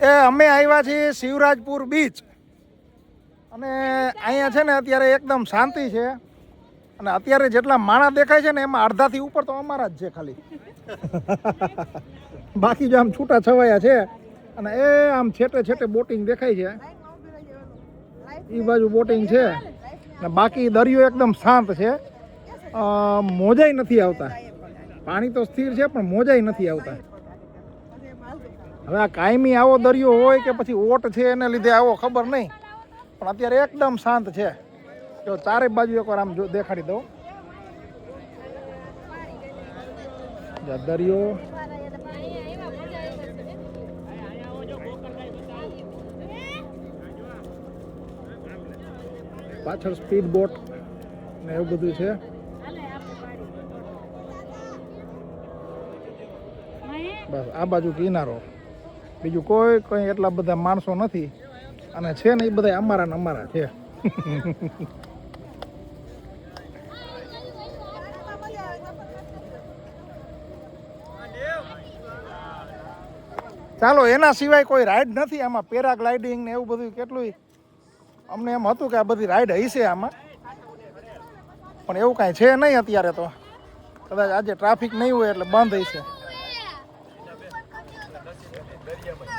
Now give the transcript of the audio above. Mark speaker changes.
Speaker 1: એ અમે આવ્યા છીએ શિવરાજપુર બીચ અને અહીંયા છે ને અત્યારે એકદમ શાંતિ છે અને અત્યારે જેટલા માણસ દેખાય છે ને એમાં અડધાથી ઉપર તો અમારા જ છે ખાલી બાકી જો આમ છૂટા છવાયા છે અને એ આમ છેટે છેટે બોટિંગ દેખાય છે એ બાજુ બોટિંગ છે અને બાકી દરિયો એકદમ શાંત છે મોજાઈ નથી આવતા પાણી તો સ્થિર છે પણ મોજાઈ નથી આવતા હવે આ કાયમી આવો દરિયો હોય કે પછી ઓટ છે એને લીધે આવો ખબર નહીં પણ અત્યારે એકદમ શાંત છે જો ચારે બાજુ એકવાર આમ જો દેખાડી દઉં દરિયો પાછળ સ્પીડ બોટ ને એવું બધું છે બસ આ બાજુ કિનારો બીજું કોઈ એટલા બધા માણસો નથી અને છે ને એ બધા અમારા ને અમારા છે ચાલો એના સિવાય કોઈ રાઈડ નથી આમાં પેરાગ્લાઇડિંગ ને એવું બધું કેટલું અમને એમ હતું કે આ બધી રાઈડ હશે આમાં પણ એવું કાંઈ છે નહીં અત્યારે તો કદાચ આજે ટ્રાફિક નહીં હોય એટલે બંધ હશે